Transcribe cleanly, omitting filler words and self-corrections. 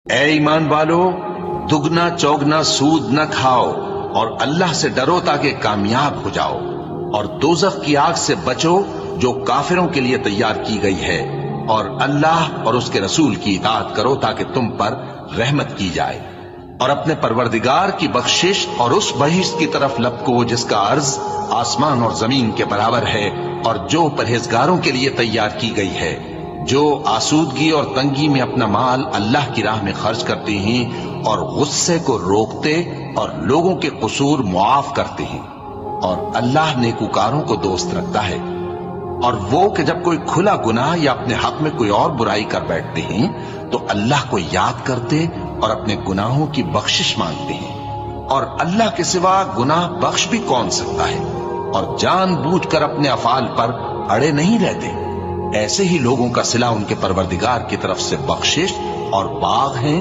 اے ایمان والو، دگنا چوگنا سود نہ کھاؤ اور اللہ سے ڈرو تاکہ کامیاب ہو جاؤ، اور دوزخ کی آگ سے بچو جو کافروں کے لیے تیار کی گئی ہے، اور اللہ اور اس کے رسول کی اطاعت کرو تاکہ تم پر رحمت کی جائے، اور اپنے پروردگار کی بخشش اور اس بہشت کی طرف لپکو جس کا عرض آسمان اور زمین کے برابر ہے، اور جو پرہیزگاروں کے لیے تیار کی گئی ہے، جو آسودگی اور تنگی میں اپنا مال اللہ کی راہ میں خرچ کرتے ہیں اور غصے کو روکتے اور لوگوں کے قصور معاف کرتے ہیں، اور اللہ نیکوکاروں کو دوست رکھتا ہے۔ اور وہ کہ جب کوئی کھلا گناہ یا اپنے حق میں کوئی اور برائی کر بیٹھتے ہیں تو اللہ کو یاد کرتے اور اپنے گناہوں کی بخشش مانگتے ہیں، اور اللہ کے سوا گناہ بخش بھی کون سکتا ہے، اور جان بوجھ کر اپنے افعال پر اڑے نہیں رہتے۔ ایسے ہی لوگوں کا صلہ ان کے پروردگار کی طرف سے بخشش اور باغ ہیں